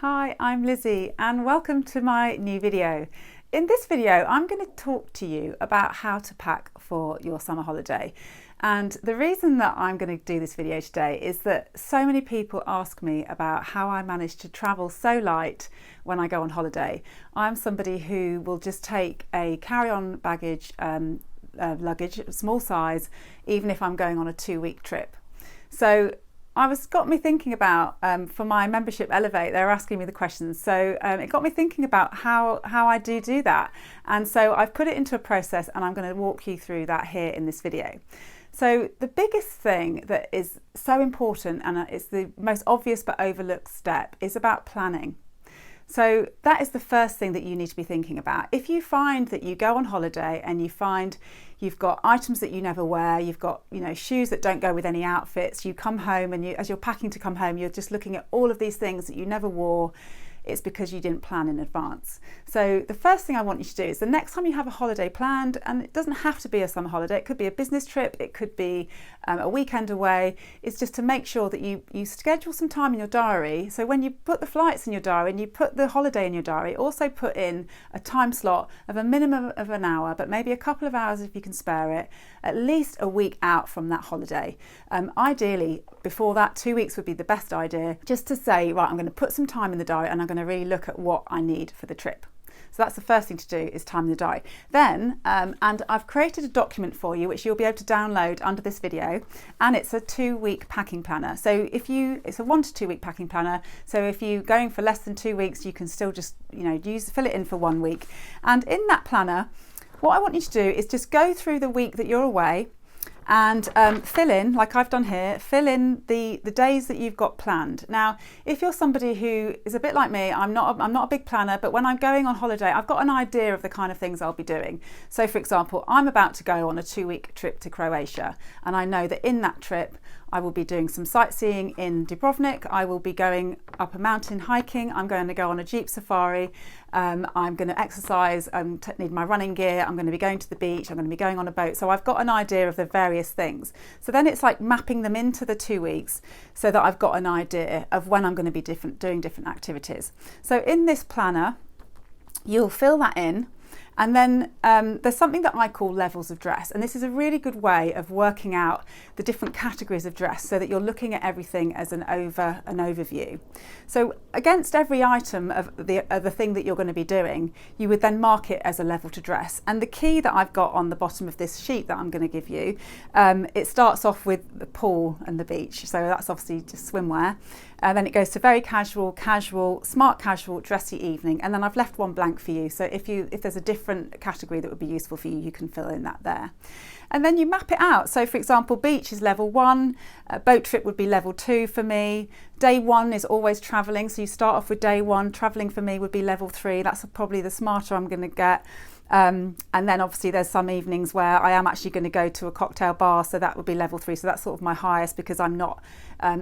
Hi, I'm Lizzie and welcome to my new video. In this video, I'm going to talk to you about how to pack for your summer holiday. And the reason that I'm going to do this video today is that so many people ask me about how I manage to travel so light when I go on holiday. I'm somebody who will just take a carry-on baggage, luggage, small size, even if I'm going on a 2-week trip. So got me thinking about, for my membership Elevate, they're asking me the questions. So it got me thinking about how I do that. And so I've put it into a process and I'm going to walk you through that here in this video. So the biggest thing that is so important, and it's the most obvious but overlooked step, is about planning. So that is the first thing that you need to be thinking about. If you find that you go on holiday and you find you've got items that you never wear, you've got shoes that don't go with any outfits, you come home and as you're packing to come home, you're just looking at all of these things that you never wore, it's because you didn't plan in advance. So the first thing I want you to do is the next time you have a holiday planned, and it doesn't have to be a summer holiday, it could be a business trip, it could be a weekend away, is just to make sure that you schedule some time in your diary. So when you put the flights in your diary and you put the holiday in your diary, also put in a time slot of a minimum of an hour, but maybe a couple of hours if you can spare it, at least a week out from that holiday. Ideally, before that, 2 weeks would be the best idea, just to say, right, I'm going to put some time in the diary and I'm going to really look at what I need for the trip. So that's the first thing to do, is time in the diary. Then, and I've created a document for you, which you'll be able to download under this video, and it's a 2-week packing planner. So it's a 1 to 2 week packing planner. So if you're going for less than 2 weeks, you can still just, fill it in for 1 week. And in that planner, what I want you to do is just go through the week that you're away and fill in, like I've done here, fill in the days that you've got planned. Now, if you're somebody who is a bit like me, I'm not a big planner, but when I'm going on holiday, I've got an idea of the kind of things I'll be doing. So for example, I'm about to go on a 2-week trip to Croatia, and I know that in that trip, I will be doing some sightseeing in Dubrovnik. I will be going up a mountain hiking. I'm going to go on a jeep safari. I'm going to exercise. I need my running gear. I'm going to be going to the beach. I'm going to be going on a boat. So I've got an idea of the various things. So then it's like mapping them into the 2 weeks so that I've got an idea of when I'm going to be doing different activities. So in this planner, you'll fill that in. And then there's something that I call levels of dress. And this is a really good way of working out the different categories of dress so that you're looking at everything as an overview. So against every item of the thing that you're going to be doing, you would then mark it as a level to dress. And the key that I've got on the bottom of this sheet that I'm going to give you, it starts off with the pool and the beach. So that's obviously just swimwear. And then it goes to very casual, smart casual, dressy evening. And then I've left one blank for you. So if there's a different category that would be useful for you, you can fill in that there. And then you map it out. So for example, beach is level 1, boat trip would be level 2 for me. Day 1 is always traveling. So you start off with day 1. Traveling for me would be level 3. That's probably the smarter I'm going to get. And then obviously there's some evenings where I am actually going to go to a cocktail bar, so that would be level 3. So that's sort of my highest, because I'm not,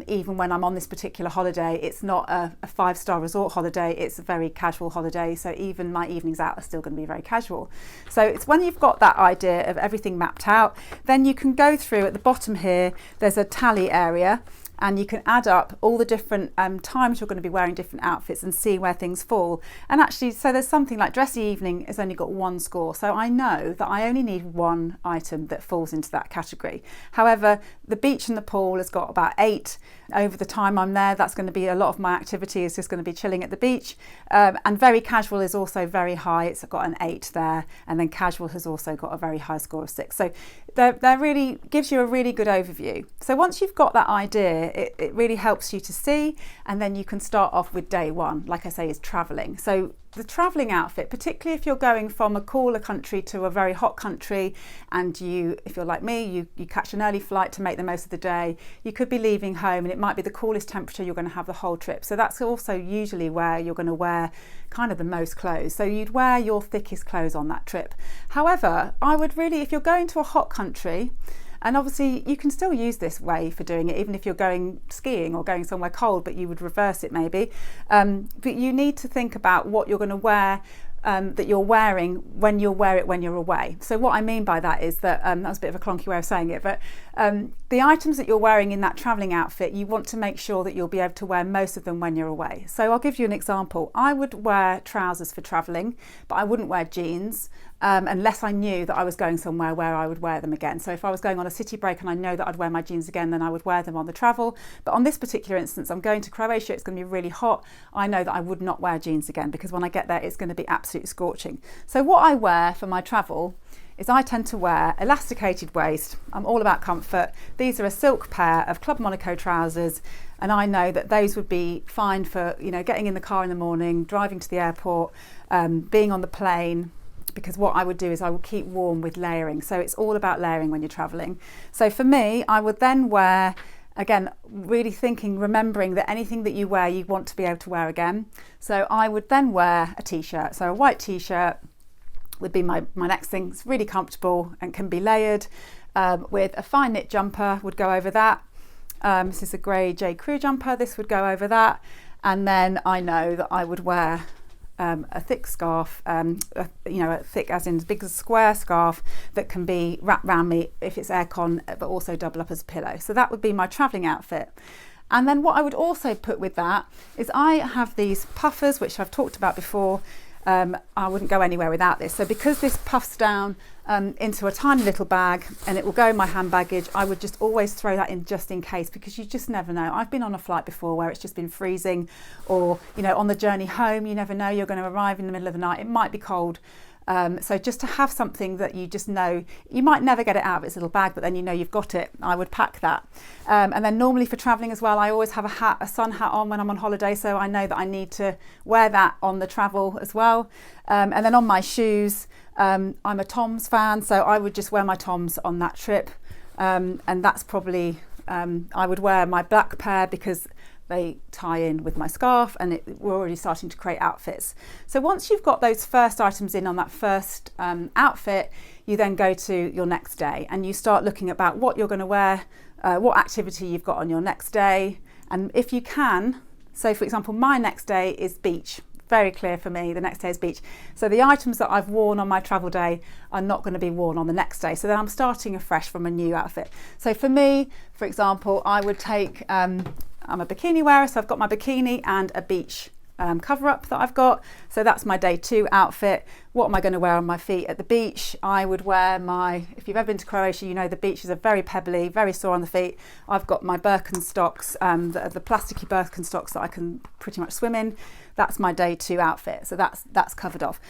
even when I'm on this particular holiday, it's not a 5-star resort holiday, it's a very casual holiday. So even my evenings out are still going to be very casual. So it's when you've got that idea of everything mapped out, then you can go through at the bottom here, there's a tally area. And you can add up all the different times you're going to be wearing different outfits and see where things fall. And actually, so there's something like dressy evening has only got 1 score. So I know that I only need 1 item that falls into that category. However, the beach and the pool has got about 8. Over the time I'm there, that's going to be a lot of my activity is just going to be chilling at the beach. And very casual is also very high. It's got an 8 there. And then casual has also got a very high score of 6. So that really gives you a really good overview. So once you've got that idea, it really helps you to see, and then you can start off with day 1, like I say, is traveling. So the traveling outfit, particularly if you're going from a cooler country to a very hot country, and if you're like me, you catch an early flight to make the most of the day, you could be leaving home and it might be the coolest temperature you're going to have the whole trip. So that's also usually where you're going to wear kind of the most clothes. So you'd wear your thickest clothes on that trip. However, I would really, if you're going to a hot country, and obviously you can still use this way for doing it, even if you're going skiing or going somewhere cold, but you would reverse it maybe. But you need to think about what you're going to wear that you're wearing when you'll wear it when you're away. So what I mean by that is that, that was a bit of a clunky way of saying it, but the items that you're wearing in that travelling outfit, you want to make sure that you'll be able to wear most of them when you're away. So I'll give you an example. I would wear trousers for travelling, but I wouldn't wear jeans unless I knew that I was going somewhere where I would wear them again. So if I was going on a city break and I know that I'd wear my jeans again, then I would wear them on the travel. But on this particular instance, I'm going to Croatia, it's going to be really hot. I know that I would not wear jeans again because when I get there, it's going to be absolutely scorching. So what I wear for my travel is I tend to wear elasticated waist. I'm all about comfort. These are a silk pair of Club Monaco trousers, and I know that those would be fine for, you know, getting in the car in the morning, driving to the airport, being on the plane, because what I would do is I would keep warm with layering. So it's all about layering when you're traveling. So for me, I would then wear, again, really thinking, remembering that anything that you wear, you want to be able to wear again. So I would then wear a t-shirt. So a white t-shirt would be my next thing. It's really comfortable and can be layered with a fine knit jumper would go over that. This is a grey J. Crew jumper. This would go over that. And then I know that I would wear a thick scarf, you know, a thick as in as big as a square scarf that can be wrapped around me if it's aircon, but also double up as a pillow. So that would be my travelling outfit. And then what I would also put with that is I have these puffers, which I've talked about before. I wouldn't go anywhere without this. So because this puffs down into a tiny little bag and it will go in my hand baggage, I would just always throw that in just in case, because you just never know. I've been on a flight before where it's just been freezing, or, you know, on the journey home, you never know, you're going to arrive in the middle of the night, it might be cold. So just to have something that you just know, you might never get it out of its little bag, but then you know you've got it, I would pack that. And then normally for travelling as well, I always have a hat, a sun hat on when I'm on holiday, so I know that I need to wear that on the travel as well. And then on my shoes, I'm a Toms fan, so I would just wear my Toms on that trip. And that's probably, I would wear my black pair because they tie in with my scarf, and we're already starting to create outfits. So once you've got those first items in on that first outfit, you then go to your next day and you start looking about what you're going to wear, what activity you've got on your next day. And if you can, so for example, my next day is beach. Very clear for me, the next day is beach. So the items that I've worn on my travel day are not going to be worn on the next day. So then I'm starting afresh from a new outfit. So for me, for example, I would take, I'm a bikini wearer, so I've got my bikini and a beach cover up that I've got. So that's my day 2 outfit. What am I going to wear on my feet at the beach? I would wear my, if you've ever been to Croatia, you know the beaches are very pebbly, very sore on the feet. I've got my Birkenstocks, the plasticky Birkenstocks that I can pretty much swim in. That's my day 2 outfit. So that's covered off.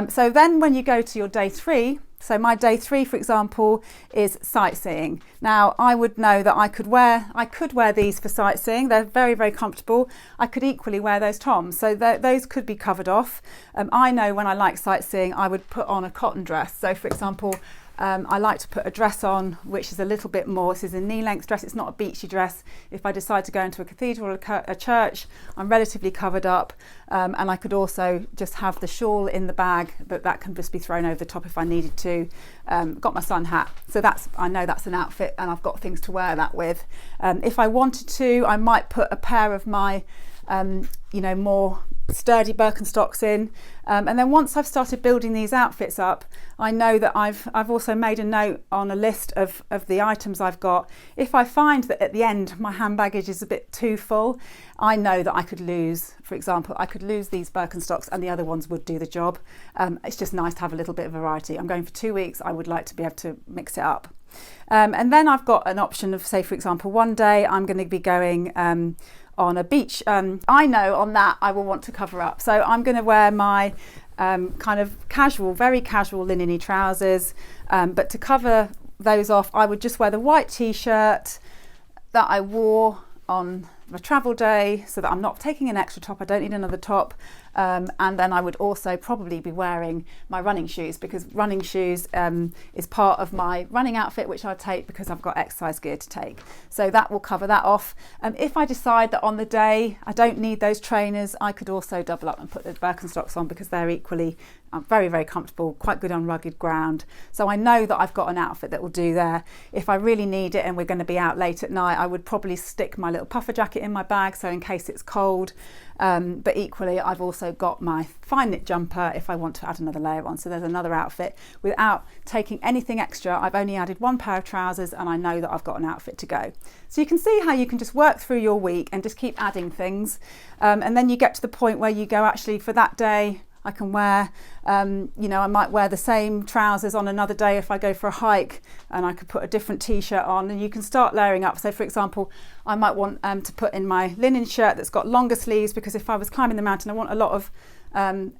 So then when you go to your day 3, so my day 3, for example, is sightseeing. Now I would know that I could wear these for sightseeing. They're very, very comfortable. I could equally wear those Toms. So those could be covered off. I know when I like sightseeing, I would put on a cotton dress. So for example, I like to put a dress on which is a little bit more, this is a knee-length dress, it's not a beachy dress. If I decide to go into a cathedral or a church, I'm relatively covered up, and I could also just have the shawl in the bag that can just be thrown over the top if I needed to. Got my sun hat, so I know that's an outfit and I've got things to wear that with. If I wanted to, I might put a pair of my you know, more sturdy Birkenstocks in, and then once I've started building these outfits up, I know that I've also made a note on a list of the items I've got. If I find that at the end my hand baggage is a bit too full, I know that I could lose, for example, I could lose these Birkenstocks and the other ones would do the job. It's just nice to have a little bit of variety. I'm going for 2 weeks, I would like to be able to mix it up. And then I've got an option of, say for example, one day I'm going to be going on a beach. I know on that I will want to cover up, so I'm going to wear my kind of casual, very casual linen-y trousers, but to cover those off I would just wear the white t-shirt that I wore on my travel day, so that I'm not taking an extra top, I don't need another top. And then I would also probably be wearing my running shoes, because running shoes is part of my running outfit, which I take because I've got exercise gear to take. So that will cover that off. If I decide that on the day I don't need those trainers, I could also double up and put the Birkenstocks on, because they're equally very, very comfortable, quite good on rugged ground. So I know that I've got an outfit that will do there. If I really need it and we're going to be out late at night, I would probably stick my little puffer jacket in my bag, so in case it's cold. But equally I've also also got my fine knit jumper if I want to add another layer on. So there's another outfit without taking anything extra. I've only added one pair of trousers and I know that I've got an outfit to go. So you can see how you can just work through your week and just keep adding things. And then you get to the point where you go, actually for that day, I can wear, you know, I might wear the same trousers on another day if I go for a hike, and I could put a different t-shirt on, and you can start layering up. So for example, I might want to put in my linen shirt that's got longer sleeves, because if I was climbing the mountain, I want a lot of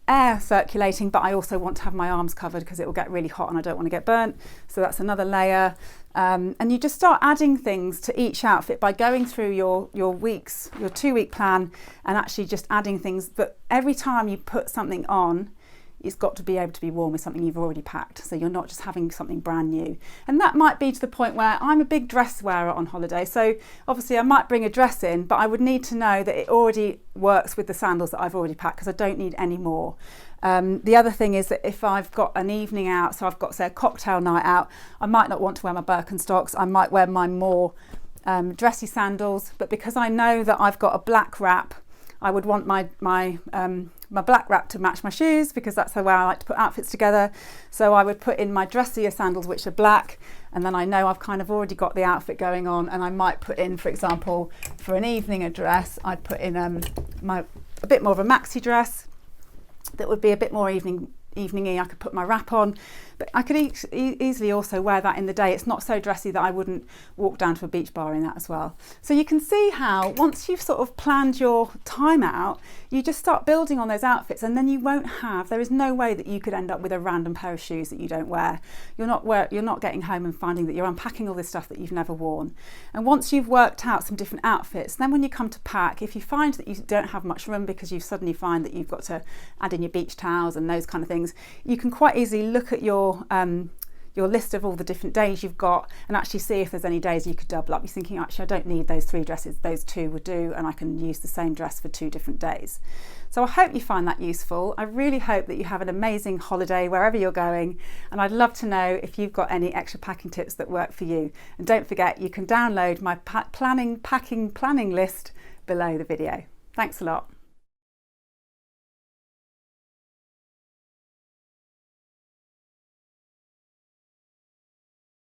air circulating, but I also want to have my arms covered because it will get really hot and I don't want to get burnt. So that's another layer. And you just start adding things to each outfit by going through your 2-week plan, and actually just adding things. But every time you put something on, it's got to be able to be worn with something you've already packed, so you're not just having something brand new. And that might be to the point where I'm a big dress wearer on holiday, so obviously I might bring a dress in, but I would need to know that it already works with the sandals that I've already packed, because I don't need any more. The other thing is that if I've got an evening out, so I've got, say, a cocktail night out, I might not want to wear my Birkenstocks. I might wear my more dressy sandals, but because I know that I've got a black wrap, I would want my black wrap to match my shoes, because that's the way I like to put outfits together. So I would put in my dressier sandals, which are black, and then I know I've kind of already got the outfit going on. And I might put in, for example, for an evening a dress, I'd put in a bit more of a maxi dress that would be a bit more evening-y. I could put my wrap on, but I could easily also wear that in the day. It's not so dressy that I wouldn't walk down to a beach bar in that as well. So you can see how once you've sort of planned your time out, you just start building on those outfits, and then you won't have, there is no way that you could end up with a random pair of shoes that you don't wear. You're not getting home and finding that you're unpacking all this stuff that you've never worn. And once you've worked out some different outfits, then when you come to pack, if you find that you don't have much room because you suddenly find that you've got to add in your beach towels and those kind of things, you can quite easily look at your list of all the different days you've got and actually see if there's any days you could double up. You're thinking, actually, I don't need those 3 dresses, those 2 would do, and I can use the same dress for 2 different days. So I hope you find that useful. I really hope that you have an amazing holiday wherever you're going, and I'd love to know if you've got any extra packing tips that work for you. And don't forget, you can download my packing planning list below the video. Thanks a lot.